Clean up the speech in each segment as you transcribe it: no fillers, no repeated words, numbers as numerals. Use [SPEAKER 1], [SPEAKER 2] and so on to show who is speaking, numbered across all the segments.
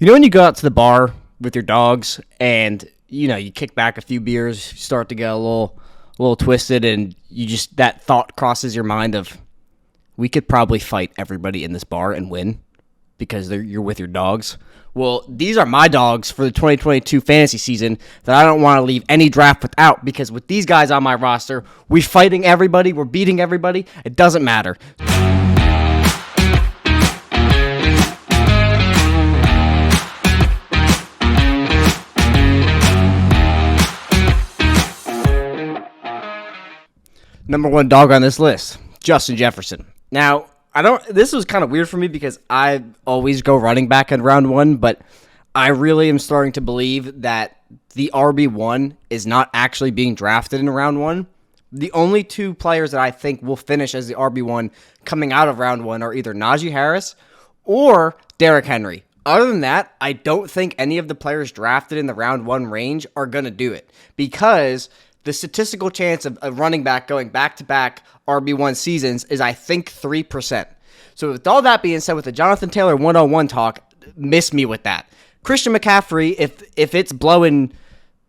[SPEAKER 1] You know when you go out to the bar with your dogs and you kick back a few beers, you start to get a little twisted, and that thought crosses your mind of we could probably fight everybody in this bar and win because you're with your dogs. Well, these are my dogs for the 2022 fantasy season that I don't want to leave any draft without, because with these guys on my roster, we're fighting everybody, we're beating everybody. It doesn't matter. Number one dog on this list, Justin Jefferson. Now, this was kind of weird for me because I always go running back in round one, but I really am starting to believe that the RB1 is not actually being drafted in round one. The only two players that I think will finish as the RB1 coming out of round one are either Najee Harris or Derrick Henry. Other than that, I don't think any of the players drafted in the round one range are going to do it, because the statistical chance of a running back going back-to-back RB1 seasons is, I think, 3%. So with all that being said, with the Jonathan Taylor 101 talk, miss me with that. Christian McCaffrey, if it's blowing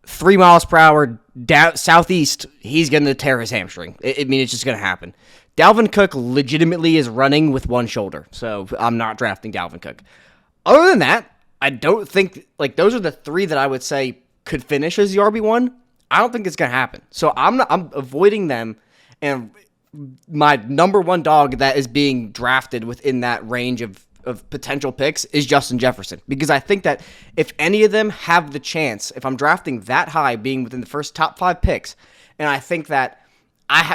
[SPEAKER 1] 3 miles per hour down southeast, he's going to tear his hamstring. It's just going to happen. Dalvin Cook legitimately is running with one shoulder, so I'm not drafting Dalvin Cook. Other than that, I don't think, those are the three that I would say could finish as the RB1. I don't think it's going to happen. So I'm avoiding them, and my number one dog that is being drafted within that range of potential picks is Justin Jefferson, because I think that if any of them have the chance, if I'm drafting that high, being within the first top 5 picks, and I think that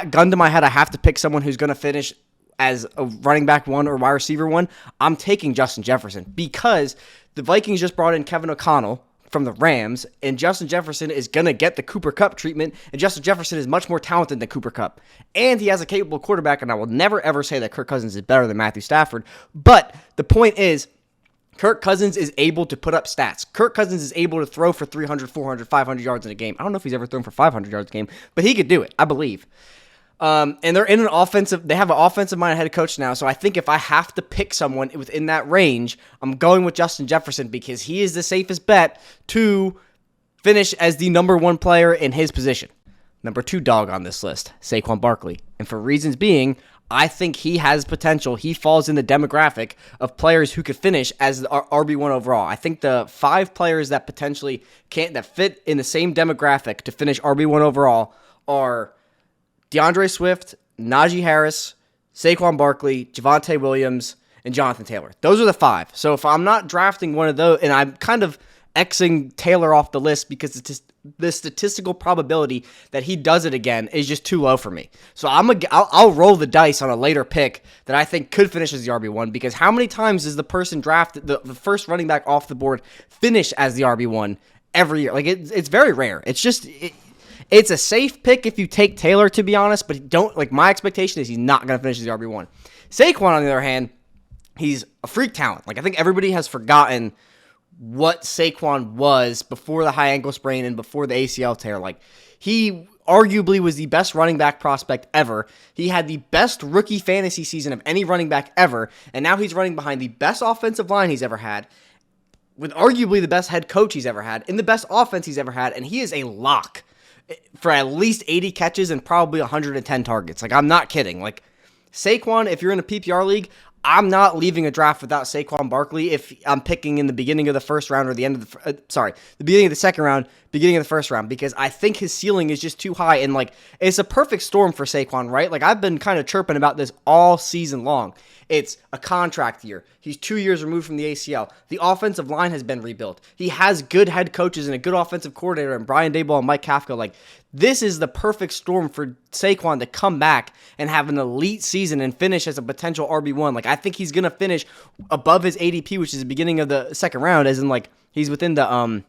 [SPEAKER 1] gun to my head, I have to pick someone who's going to finish as a running back one or wide receiver one, I'm taking Justin Jefferson, because the Vikings just brought in Kevin O'Connell from the Rams, and Justin Jefferson is going to get the Cooper Kupp treatment, and Justin Jefferson is much more talented than Cooper Kupp, and he has a capable quarterback, and I will never ever say that Kirk Cousins is better than Matthew Stafford, but the point is, Kirk Cousins is able to put up stats. Kirk Cousins is able to throw for 300, 400, 500 yards in a game. I don't know if he's ever thrown for 500 yards in a game, but he could do it, I believe. And they're in they have an offensive-minded head coach now, so I think if I have to pick someone within that range, I'm going with Justin Jefferson, because he is the safest bet to finish as the number one player in his position. Number two dog on this list, Saquon Barkley. And for reasons being, I think he has potential. He falls in the demographic of players who could finish as the RB1 overall. I think the 5 players that potentially that fit in the same demographic to finish RB1 overall are DAndre Swift, Najee Harris, Saquon Barkley, Javonte Williams, and Jonathan Taylor. Those are the 5. So if I'm not drafting one of those, and I'm kind of Xing Taylor off the list because the statistical probability that he does it again is just too low for me. So I'll roll the dice on a later pick that I think could finish as the RB1, because how many times does the person drafted, the first running back off the board, finish as the RB1 every year? It's very rare. It's a safe pick if you take Taylor, to be honest, but my expectation is he's not going to finish as the RB1. Saquon, on the other hand, he's a freak talent. I think everybody has forgotten what Saquon was before the high ankle sprain and before the ACL tear. He arguably was the best running back prospect ever. He had the best rookie fantasy season of any running back ever, and now he's running behind the best offensive line he's ever had, with arguably the best head coach he's ever had, in the best offense he's ever had, and he is a lock for at least 80 catches and probably 110 targets. I'm not kidding. Saquon, if you're in a PPR league, I'm not leaving a draft without Saquon Barkley if I'm picking in the beginning of the first round or the end of the beginning of the second round, beginning of the first round, because I think his ceiling is just too high, and it's a perfect storm for Saquon, right? I've been kind of chirping about this all season long. It's a contract year. He's 2 years removed from the ACL. The offensive line has been rebuilt. He has good head coaches and a good offensive coordinator and Brian Daboll and Mike Kafka. This is the perfect storm for Saquon to come back and have an elite season and finish as a potential RB1. I think he's going to finish above his ADP, which is the beginning of the second round, as in, he's within the, I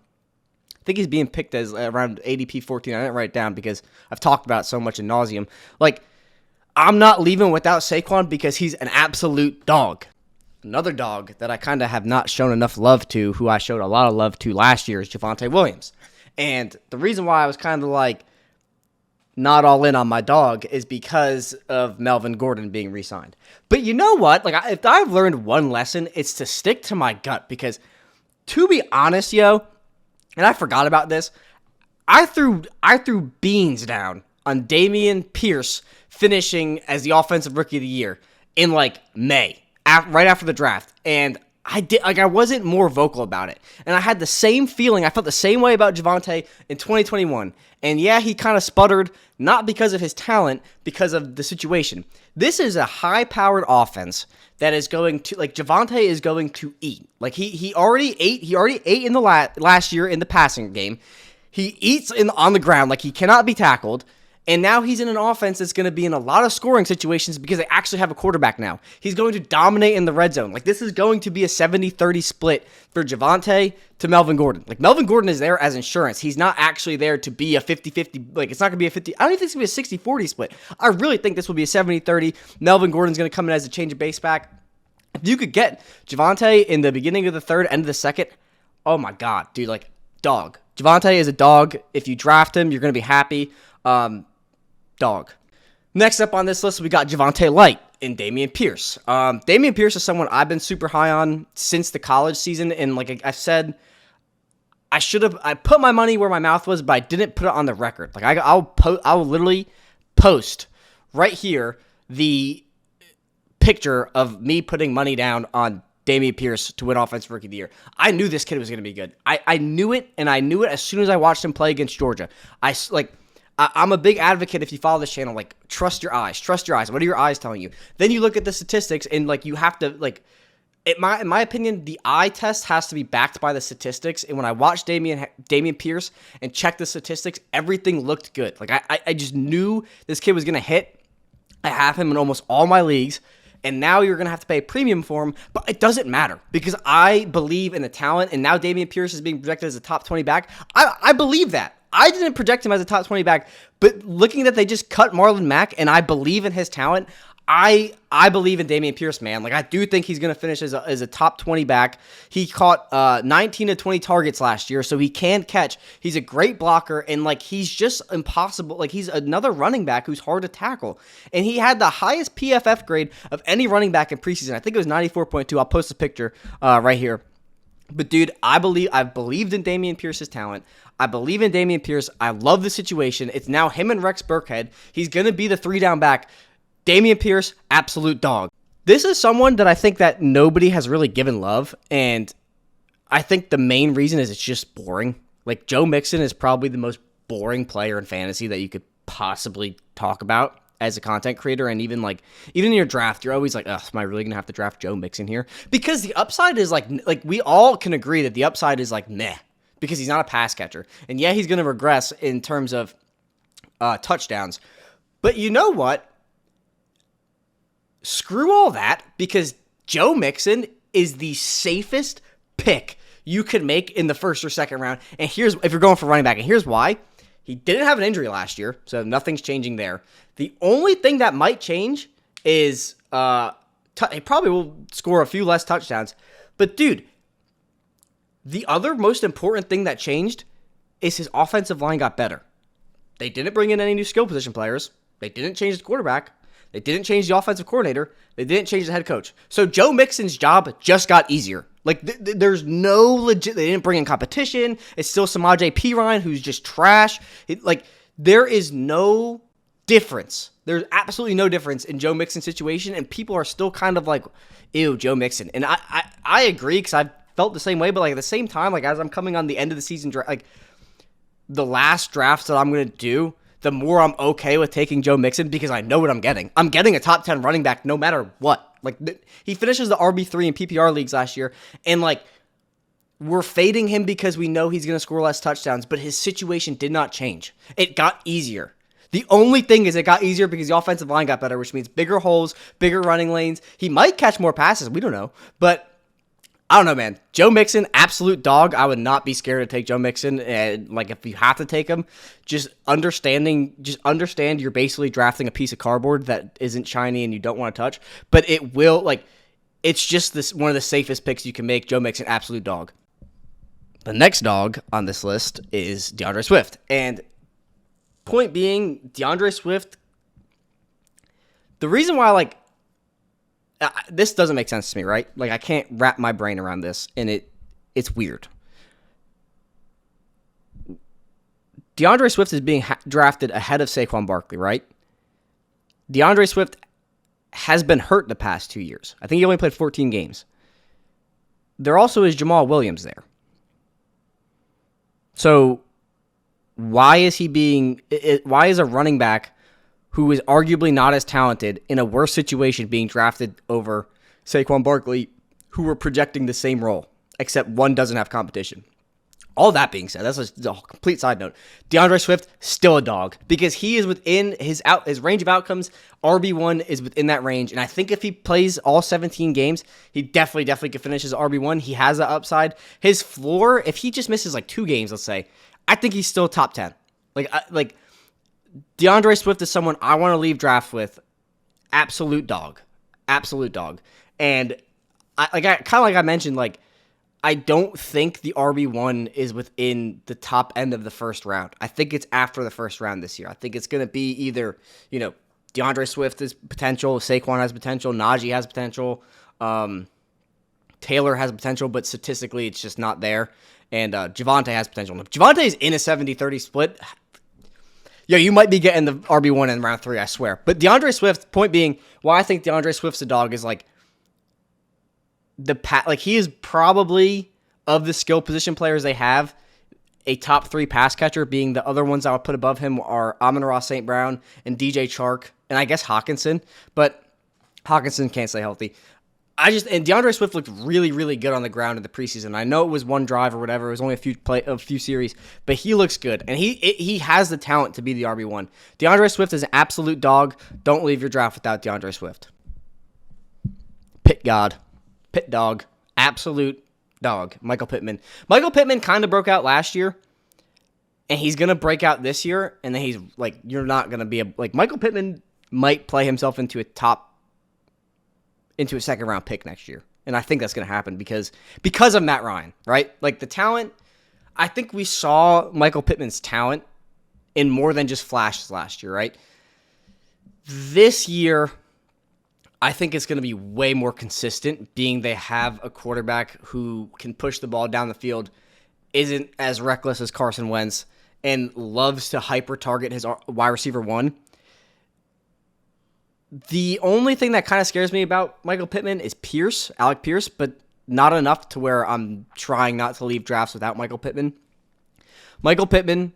[SPEAKER 1] think he's being picked as around ADP 14. I didn't write it down because I've talked about it so much in nauseum. I'm not leaving without Saquon because he's an absolute dog. Another dog that I kind of have not shown enough love to, who I showed a lot of love to last year, is Javonte Williams. And the reason why I was kind of not all in on my dog is because of Melvin Gordon being re-signed. But you know what? If I've learned one lesson, it's to stick to my gut, because to be honest, yo, and I forgot about this, I threw beans down on Damian Pierce finishing as the offensive rookie of the year in like May, right after the draft, and I wasn't more vocal about it. And I had the same feeling. I felt the same way about Javonte in 2021. And yeah, he kind of sputtered, not because of his talent, because of the situation. This is a high-powered offense that is going to, like, Javonte is going to eat. Like, he already ate. He already ate in the last year in the passing game. He eats on the ground. Like, he cannot be tackled. And now he's in an offense that's going to be in a lot of scoring situations because they actually have a quarterback now. He's going to dominate in the red zone. Like, this is going to be a 70-30 split for Javonte to Melvin Gordon. Like, Melvin Gordon is there as insurance. He's not actually there to be a 50-50. Like, it's not going to be a 50. I don't even think it's going to be a 60-40 split. I really think this will be a 70-30. Melvin Gordon's going to come in as a change of base back. If you could get Javonte in the beginning of the third, end of the second, oh my God, dude, like, dog. Javonte is a dog. If you draft him, you're going to be happy. Dog. Next up on this list, we got Javonte Light and Damian Pierce. Damian Pierce is someone I've been super high on since the college season, and like I said, I put my money where my mouth was, but I didn't put it on the record. Like I'll literally post right here the picture of me putting money down on Damian Pierce to win Offensive Rookie of the Year. I knew this kid was going to be good. I knew it, and I knew it as soon as I watched him play against Georgia. I'm a big advocate, if you follow this channel, like, trust your eyes. Trust your eyes. What are your eyes telling you? Then you look at the statistics, and, like, you have to, like, in my opinion, the eye test has to be backed by the statistics. And when I watched Damian Pierce and checked the statistics, everything looked good. Like, I just knew this kid was going to hit. I have him in almost all my leagues. And now you're going to have to pay a premium for him, but it doesn't matter because I believe in the talent, and now Damian Pierce is being projected as a top 20 back. I believe that. I didn't project him as a top 20 back, but looking that they just cut Marlon Mack, and I believe in his talent, I believe in Damian Pierce, man. Like, I do think he's going to finish as a top 20 back. He caught 19 to 20 targets last year, so he can catch. He's a great blocker, and, like, he's just impossible. Like, he's another running back who's hard to tackle. And he had the highest PFF grade of any running back in preseason. I think it was 94.2. I'll post a picture right here. But, dude, I've believed in Damian Pierce's talent. I believe in Damian Pierce. I love the situation. It's now him and Rex Burkhead. He's going to be the 3-down back. Damian Pierce, absolute dog. This is someone that I think that nobody has really given love, and I think the main reason is it's just boring. Like, Joe Mixon is probably the most boring player in fantasy that you could possibly talk about as a content creator, and even in your draft, you're always like, ugh, am I really going to have to draft Joe Mixon here? Because the upside is like we all can agree that the upside is like meh, because he's not a pass catcher. And yeah, he's going to regress in terms of touchdowns. But you know what? Screw all that, because Joe Mixon is the safest pick you could make in the first or second round. And here's, if you're going for running back, and here's why. He didn't have an injury last year, so nothing's changing there. The only thing that might change is he probably will score a few less touchdowns. But, dude, the other most important thing that changed is his offensive line got better. They didn't bring in any new skill position players. They didn't change the quarterback. They didn't change the offensive coordinator. They didn't change the head coach. So Joe Mixon's job just got easier. Like, there's no legit... They didn't bring in competition. It's still Samaje Perine, who's just trash. There is no difference. There's absolutely no difference in Joe Mixon's situation, and people are still kind of like, ew, Joe Mixon. And I agree, because I've felt the same way, but, like, at the same time, like, as I'm coming on the end of the season, like, the last drafts that I'm going to do, the more I'm okay with taking Joe Mixon, because I know what I'm getting. I'm getting a top 10 running back no matter what. Like, he finishes the RB3 in PPR leagues last year, and, like, we're fading him because we know he's going to score less touchdowns, but his situation did not change. It got easier. The only thing is it got easier because the offensive line got better, which means bigger holes, bigger running lanes. He might catch more passes. We don't know. But I don't know, man. Joe Mixon, absolute dog. I would not be scared to take Joe Mixon. And, like, if you have to take him, just understand you're basically drafting a piece of cardboard that isn't shiny and you don't want to touch. But it will, like, it's just this one of the safest picks you can make. Joe Mixon, absolute dog. The next dog on this list is DAndre Swift. And point being, DAndre Swift, the reason why, like, this doesn't make sense to me, right? Like, I can't wrap my brain around this, and it's weird. DAndre Swift is being drafted ahead of Saquon Barkley, right? DAndre Swift has been hurt the past 2 years. I think he only played 14 games. There also is Jamal Williams there. So why is a running back who is arguably not as talented in a worse situation being drafted over Saquon Barkley, who were projecting the same role, except one doesn't have competition? All that being said, that's a complete side note. DAndre Swift, still a dog, because he is within his range of outcomes. RB1 is within that range, and I think if he plays all 17 games, he definitely could finish as RB1. He has the upside. His floor, if he just misses like 2 games, let's say, I think he's still top 10. Like DAndre Swift is someone I want to leave draft with. Absolute dog. And I mentioned, like, I don't think the RB1 is within the top end of the first round. I think it's after the first round this year. I think it's going to be either, DAndre Swift has potential, Saquon has potential, Najee has potential, Taylor has potential, but statistically it's just not there. And Javonte has potential. If Javonte is in a 70-30 split, you might be getting the RB1 in round 3, I swear. But DAndre Swift, point being, why I think DAndre Swift's a dog is like, he is probably, of the skill position players they have, a top 3 pass catcher, being the other ones I would put above him are Amon-Ra St. Brown and DJ Chark, and I guess Hawkinson, but Hawkinson can't stay healthy. And DAndre Swift looked really, really good on the ground in the preseason. I know it was one drive or whatever. It was only a few series, but he looks good, and he has the talent to be the RB1. DAndre Swift is an absolute dog. Don't leave your draft without DAndre Swift. Pit dog, absolute dog. Michael Pittman kind of broke out last year, and he's gonna break out this year. And then he's like, you're not gonna be Michael Pittman might play himself into a second round pick next year, and I think that's gonna happen because of Matt Ryan, right? Like, the talent. I think we saw Michael Pittman's talent in more than just flashes last year, right? This year, I think it's going to be way more consistent, being they have a quarterback who can push the ball down the field, isn't as reckless as Carson Wentz, and loves to hyper-target his wide receiver 1. The only thing that kind of scares me about Michael Pittman is Alec Pierce, but not enough to where I'm trying not to leave drafts without Michael Pittman. Michael Pittman,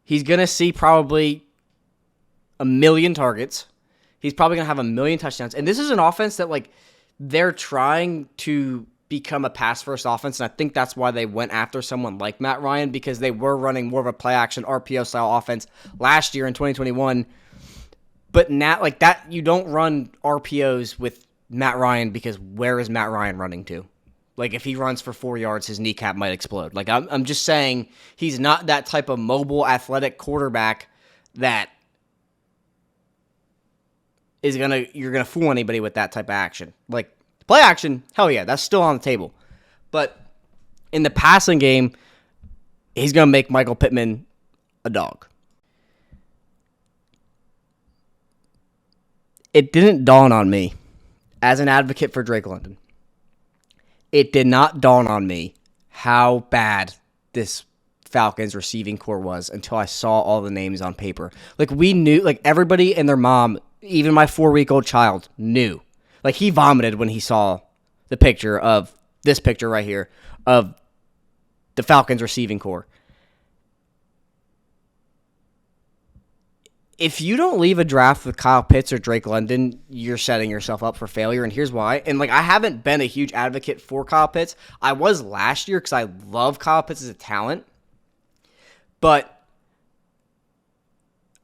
[SPEAKER 1] he's going to see probably 1 million targets. He's probably going to have 1 million touchdowns. And this is an offense that, they're trying to become a pass-first offense, and I think that's why they went after someone like Matt Ryan, because they were running more of a play-action RPO-style offense last year in 2021. But now, you don't run RPOs with Matt Ryan, because where is Matt Ryan running to? If he runs for 4 yards, his kneecap might explode. I'm just saying, he's not that type of mobile, athletic quarterback that you're gonna fool anybody with that type of action. Play action, hell yeah, that's still on the table. But in the passing game, he's gonna make Michael Pittman a dog. It didn't dawn on me, as an advocate for Drake London, it did not dawn on me how bad this Falcons receiving core was until I saw all the names on paper. We knew, everybody and their mom, even my 4-week-old child, knew. He vomited when he saw the picture of this picture right here of the Falcons receiving core. If you don't leave a draft with Kyle Pitts or Drake London, you're setting yourself up for failure, and here's why. And, I haven't been a huge advocate for Kyle Pitts. I was last year because I love Kyle Pitts as a talent, but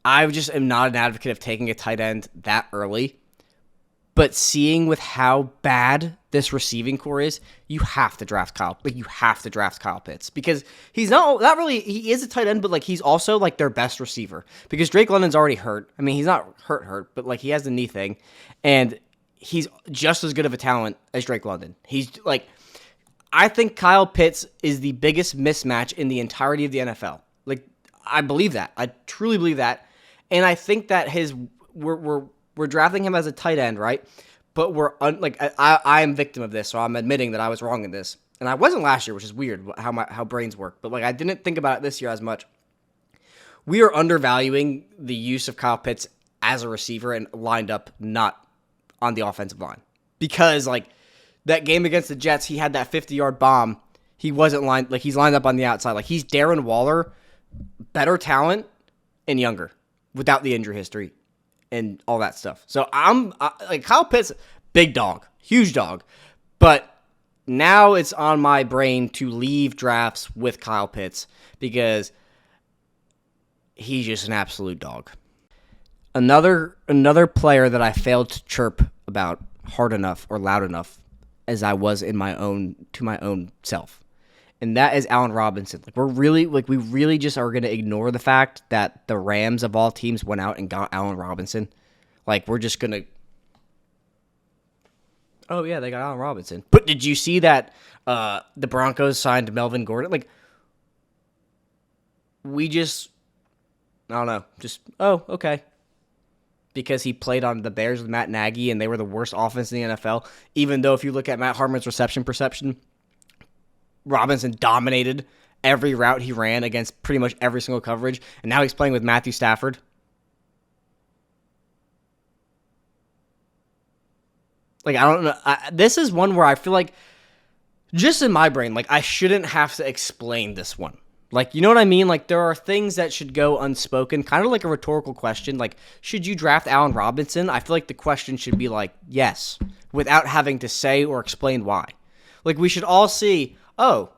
[SPEAKER 1] I just am not an advocate of taking a tight end that early. But seeing with how bad this receiving core is, you have to draft Kyle. You have to draft Kyle Pitts, because he's not really. He is a tight end, but he's also their best receiver, because Drake London's already hurt. I mean, he's not hurt, but he has the knee thing, and he's just as good of a talent as Drake London. He's I think Kyle Pitts is the biggest mismatch in the entirety of the NFL. I believe that. I truly believe that. And I think that we're drafting him as a tight end, right? But I am victim of this, so I'm admitting that I was wrong in this. and I wasn't last year, which is weird how brains work, but like I didn't think about it this year as much. We are undervaluing the use of Kyle Pitts as a receiver and lined up not on the offensive line. Because like that game against the Jets, he had that 50-yard bomb. He wasn't lined like he's lined up on the outside. Like he's Darren Waller, better talent and younger without the injury history and all that stuff. So like Kyle Pitts, big dog, huge dog. But now it's on my brain to leave drafts with Kyle Pitts because he's just an absolute dog. Another player that I failed to chirp about hard enough or loud enough as I was to my own self. And that is Allen Robinson. Like we really just are going to ignore the fact that the Rams of all teams went out and got Allen Robinson. Like we're just going to, oh yeah, they got Allen Robinson. But did you see that the Broncos signed Melvin Gordon? Like we just, I don't know, just, oh, okay. Because he played on the Bears with Matt Nagy and they were the worst offense in the NFL. Even though if you look at Matt Harmon's reception perception, Robinson dominated every route he ran against pretty much every single coverage. And now he's playing with Matthew Stafford. Like, I don't know. This is one where I feel like, just in my brain, like, I shouldn't have to explain this one. Like, you know what I mean? Like, there are things that should go unspoken, kind of like a rhetorical question. Like, should you draft Allen Robinson? I feel like the question should be like, yes, without having to say or explain why. Like, we should all see, oh,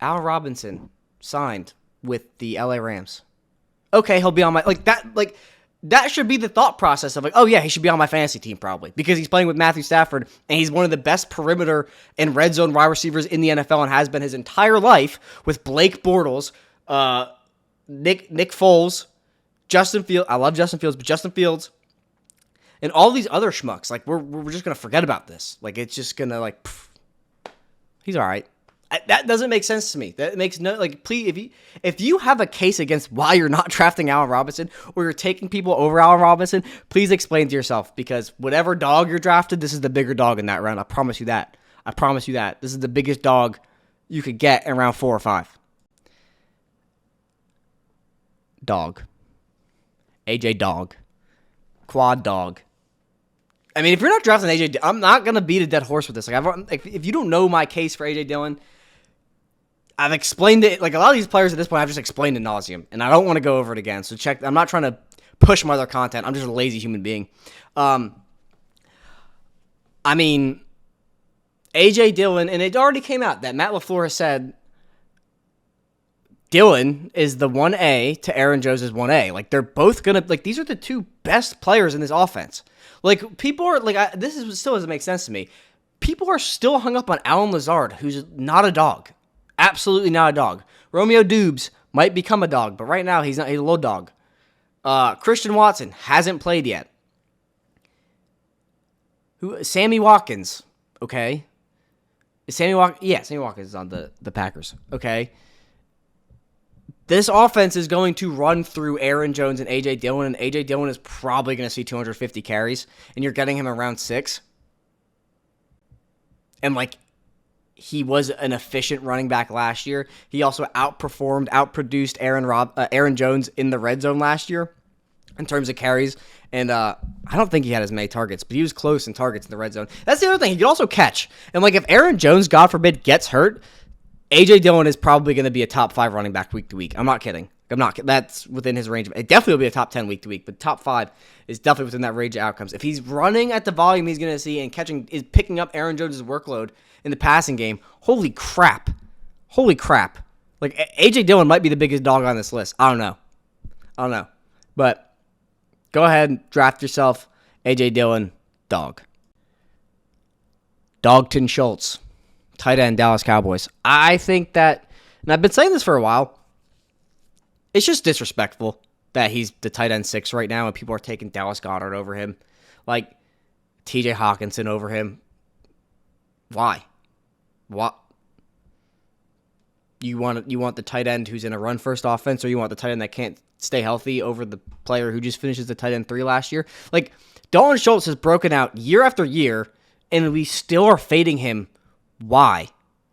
[SPEAKER 1] Allen Robinson signed with the LA Rams. Okay, he'll be on my, that should be the thought process of like, oh yeah, he should be on my fantasy team probably because he's playing with Matthew Stafford and he's one of the best perimeter and red zone wide receivers in the NFL and has been his entire life with Blake Bortles, Nick Foles, Justin Fields. I love Justin Fields, but Justin Fields and all these other schmucks. Like we're just gonna forget about this. Like it's just gonna like, pff, he's all right. That doesn't make sense to me. That makes no, like, please, if you have a case against why you're not drafting Allen Robinson or you're taking people over Allen Robinson, please explain to yourself because whatever dog you're drafted, this is the bigger dog in that round. I promise you that. This is the biggest dog you could get in round 4 or 5. Dog. AJ Dog. Quad Dog. I mean, if you're not drafting AJ, I'm not going to beat a dead horse with this. Like, if you don't know my case for AJ Dillon, I've explained it. Like, a lot of these players at this point, I've just explained ad nauseum, and I don't want to go over it again. So check. I'm not trying to push my other content. I'm just a lazy human being. I mean, AJ Dillon, and it already came out that Matt LaFleur has said Dillon is the 1A to Aaron Jones is 1A. Like, they're both going to, like, these are the two best players in this offense. Like, people are, like, still doesn't make sense to me. People are still hung up on Allen Lazard, who's not a dog. Absolutely not a dog. Romeo Doubs might become a dog, but right now he's not. He's a low dog. Christian Watson hasn't played yet. Sammy Watkins, okay. Sammy Watkins is on the Packers, okay. This offense is going to run through Aaron Jones and A.J. Dillon, and A.J. Dillon is probably going to see 250 carries, and you're getting him around 6. And, like, he was an efficient running back last year. He also outproduced Aaron Jones in the red zone last year in terms of carries. And I don't think he had as many targets, but he was close in targets in the red zone. That's the other thing. He could also catch. And, like, if Aaron Jones, God forbid, gets hurt, A.J. Dillon is probably going to be a top 5 running back week to week. I'm not kidding. That's within his range. It definitely will be a top 10 week to week, but top 5 is definitely within that range of outcomes. If he's running at the volume he's going to see and is picking up Aaron Jones' workload in the passing game, holy crap. Like, A.J. Dillon might be the biggest dog on this list. I don't know. But go ahead and draft yourself A.J. Dillon, dog. Dalton Schultz, tight end, Dallas Cowboys. I think that, and I've been saying this for a while, it's just disrespectful that he's the tight end 6 right now and people are taking Dallas Goedert over him. Like, TJ Hawkinson over him. Why? What? You want the tight end who's in a run-first offense, or you want the tight end that can't stay healthy over the player who just finishes the tight end 3 last year? Like, Dalton Schultz has broken out year after year, and we still are fading him Why?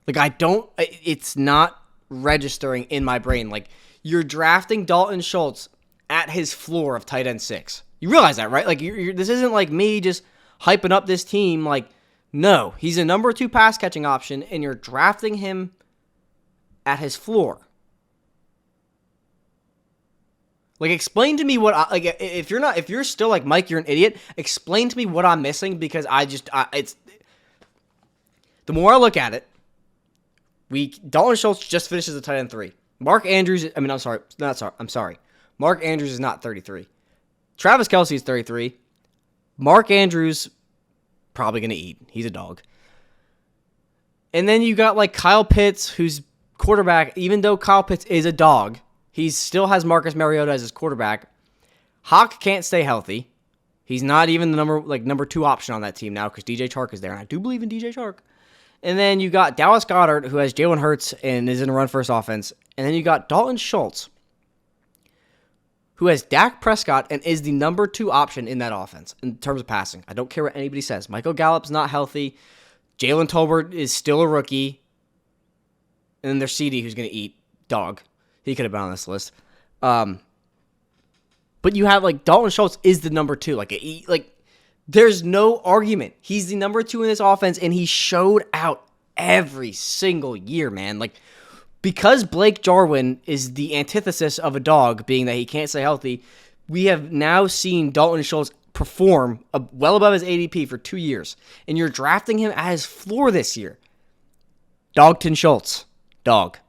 [SPEAKER 1] Like, it's not registering in my brain. Like, you're drafting Dalton Schultz at his floor of tight end 6. You realize that, right? Like, this isn't like me just hyping up this team. Like, no, he's a number 2 pass catching option, and you're drafting him at his floor. Like, explain to me if you're still like, Mike, you're an idiot. Explain to me what I'm missing, because it's the more I look at it, Dalton Schultz just finishes the tight end 3. Mark Andrews, I'm sorry. Mark Andrews is not 33. Travis Kelce is 33. Mark Andrews, probably going to eat. He's a dog. And then you got like Kyle Pitts, who's quarterback. Even though Kyle Pitts is a dog, he still has Marcus Mariota as his quarterback. Hawk can't stay healthy. He's not even the number 2 option on that team now, because DJ Chark is there, and I do believe in DJ Chark. And then you got Dallas Goedert, who has Jalen Hurts and is in a run-first offense. And then you got Dalton Schultz, who has Dak Prescott and is the number 2 option in that offense in terms of passing. I don't care what anybody says. Michael Gallup's not healthy. Jalen Tolbert is still a rookie. And then there's CD, who's going to eat. Dog. He could have been on this list. But you have, like, Dalton Schultz is the number 2. There's no argument. He's the number 2 in this offense, and he showed out every single year, man. Like, because Blake Jarwin is the antithesis of a dog, being that he can't stay healthy, we have now seen Dalton Schultz perform well above his ADP for 2 years, and you're drafting him at his floor this year. Dalton Schultz. Dog.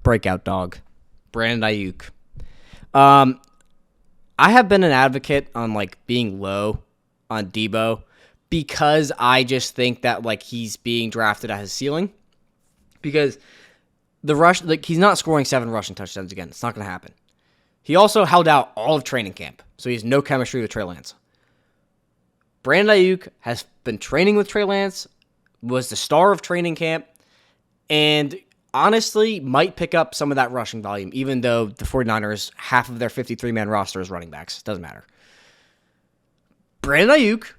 [SPEAKER 1] Breakout dog. Brandon Ayuk. I have been an advocate on, like, being low on Debo, because I just think that, like, he's being drafted at his ceiling. Because he's not scoring 7 rushing touchdowns again. It's not going to happen. He also held out all of training camp, so he has no chemistry with Trey Lance. Brandon Ayuk has been training with Trey Lance, was the star of training camp, and honestly might pick up some of that rushing volume, even though the 49ers, half of their 53-man roster is running backs. Doesn't matter. Brandon Ayuk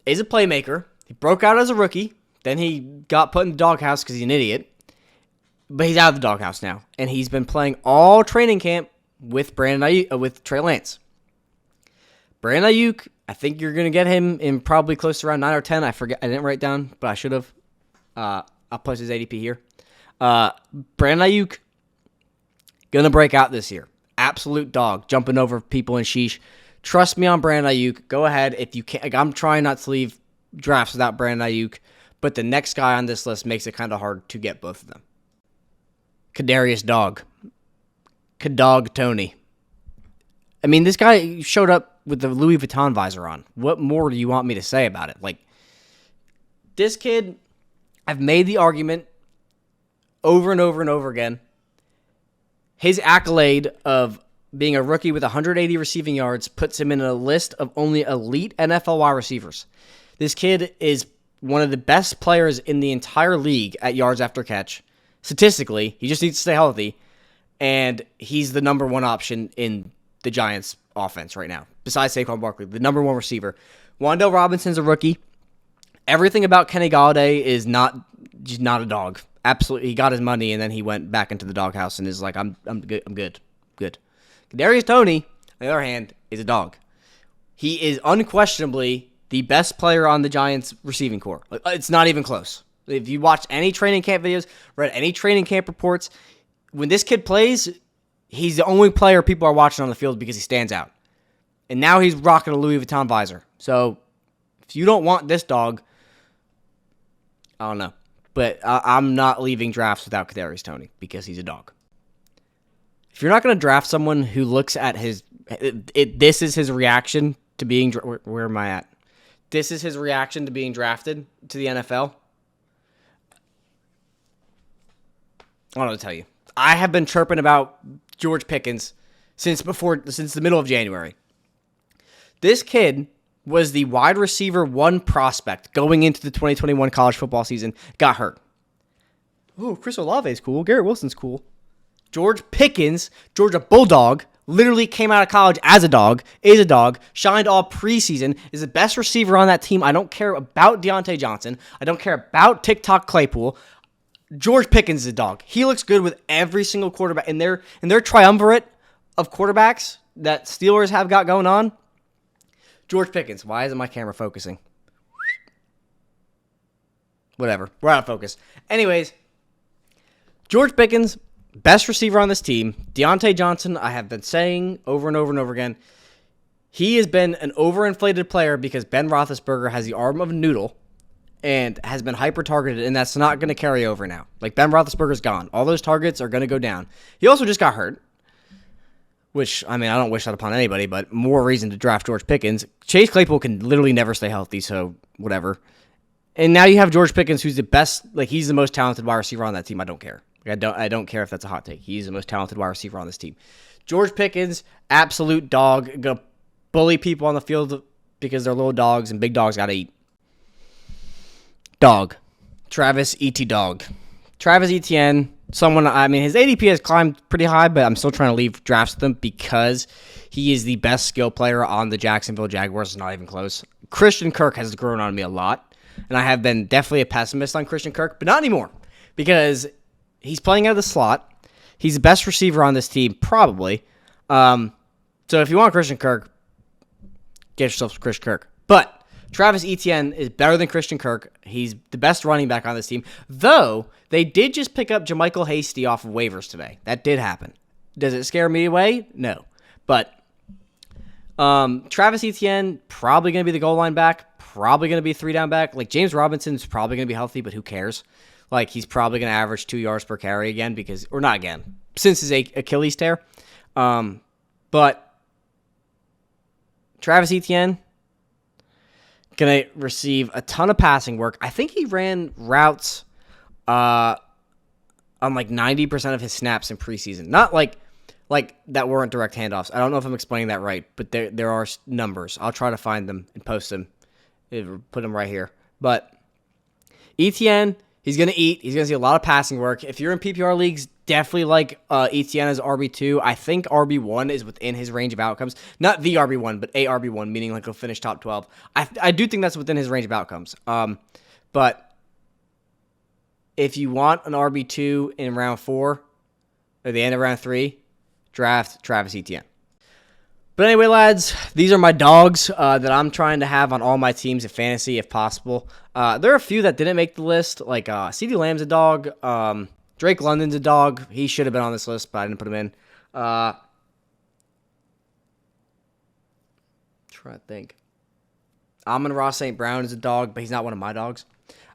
[SPEAKER 1] is a playmaker. He broke out as a rookie. Then he got put in the doghouse because he's an idiot. But he's out of the doghouse now. And he's been playing all training camp with with Trey Lance. Brandon Ayuk, I think you're going to get him in probably close to around 9 or 10. I forget. I didn't write down, but I should have. I'll post his ADP here. Brandon Ayuk, gonna break out this year. Absolute dog, jumping over people in sheesh. Trust me on Brandon Ayuk. Go ahead if you can. Like, I'm trying not to leave drafts without Brandon Ayuk, but the next guy on this list makes it kind of hard to get both of them. Kadarius Dog. Kadog Tony. I mean, this guy showed up with the Louis Vuitton visor on. What more do you want me to say about it? Like, this kid, I've made the argument over and over and over again. His accolade of being a rookie with 180 receiving yards puts him in a list of only elite NFL wide receivers. This kid is one of the best players in the entire league at yards after catch. Statistically, he just needs to stay healthy, and he's the number 1 option in the Giants' offense right now, besides Saquon Barkley, the number 1 receiver. Wan'Dale Robinson's a rookie. Everything about Kenny Golladay is just not a dog. Absolutely, he got his money, and then he went back into the doghouse and is like, I'm good. Kadarius Toney, on the other hand, is a dog. He is unquestionably the best player on the Giants' receiving corps. It's not even close. If you watch any training camp videos, read any training camp reports, when this kid plays, he's the only player people are watching on the field because he stands out. And now he's rocking a Louis Vuitton visor. So, if you don't want this dog, I don't know. But I'm not leaving drafts without Kadarius Toney because he's a dog. If you're not going to draft someone who looks at this is his reaction to being, where am I at? This is his reaction to being drafted to the NFL. I don't know what to tell you. I have been chirping about George Pickens since the middle of January. This kid was the wide receiver 1 prospect going into the 2021 college football season, got hurt. Ooh, Chris Olave's cool. Garrett Wilson's cool. George Pickens, Georgia Bulldog, literally came out of college as a dog, is a dog, shined all preseason, is the best receiver on that team. I don't care about Deontay Johnson. I don't care about TikTok Claypool. George Pickens is a dog. He looks good with every single quarterback. In their triumvirate of quarterbacks that Steelers have got going on, George Pickens. Why isn't my camera focusing? Whatever. We're out of focus. Anyways, George Pickens, best receiver on this team. Deontay Johnson, I have been saying over and over and over again, he has been an overinflated player because Ben Roethlisberger has the arm of a noodle and has been hyper-targeted, and that's not going to carry over now. Like, Ben Roethlisberger's gone. All those targets are going to go down. He also just got hurt, which, I mean, I don't wish that upon anybody, but more reason to draft George Pickens. Chase Claypool can literally never stay healthy, so whatever. And now you have George Pickens, who's the best, like, he's the most talented wide receiver on that team. I don't care. I don't care if that's a hot take. He's the most talented wide receiver on this team. George Pickens, absolute dog. Go bully people on the field because they're little dogs, and big dogs got to eat. Dog. Travis Dog. Travis Etienne, someone, I mean, his ADP has climbed pretty high, but I'm still trying to leave drafts with him because he is the best skill player on the Jacksonville Jaguars. It's not even close. Christian Kirk has grown on me a lot, and I have been definitely a pessimist on Christian Kirk, but not anymore because he's playing out of the slot. He's the best receiver on this team, probably. So if you want Christian Kirk, get yourself some Christian Kirk. But Travis Etienne is better than Christian Kirk. He's the best running back on this team. Though, they did just pick up JaMychal Hasty off of waivers today. That did happen. Does it scare me away? No. But Travis Etienne, probably going to be the goal line back. Probably going to be a 3-down back. Like, James Robinson's probably going to be healthy, but who cares? Like, he's probably going to average 2 yards per carry again because, or not again, since his Achilles tear. But Travis Etienne going to receive a ton of passing work. I think he ran routes on like 90% of his snaps in preseason. Not like that weren't direct handoffs. I don't know if I'm explaining that right, but there are numbers. I'll try to find them and post them. Put them right here. But Etienne, he's going to eat. He's going to see a lot of passing work. If you're in PPR leagues, definitely like Etienne as RB2. I think RB1 is within his range of outcomes. Not the RB1, but a RB1, meaning like he'll finish top 12. I do think that's within his range of outcomes. But if you want an RB2 in round 4 or the end of round 3, draft Travis Etienne. But anyway, lads, these are my dogs that I'm trying to have on all my teams in fantasy if possible. There are a few that didn't make the list, like CeeDee Lamb's a dog. Drake London's a dog. He should have been on this list, but I didn't put him in. Trying to think. Amon-Ra St. Brown is a dog, but he's not one of my dogs.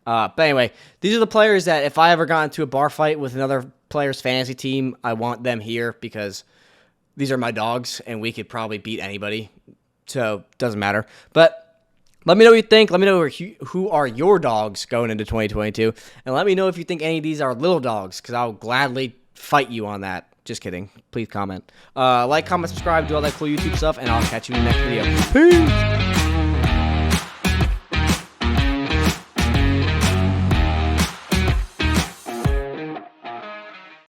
[SPEAKER 1] But anyway, these are the players that if I ever got into a bar fight with another player's fantasy team, I want them here because these are my dogs, and we could probably beat anybody. So, it doesn't matter. But let me know what you think. Let me know who are your dogs going into 2022. And let me know if you think any of these are little dogs, because I'll gladly fight you on that. Just kidding. Please comment. Like, comment, subscribe, do all that cool YouTube stuff, and I'll catch you in the next video. Peace!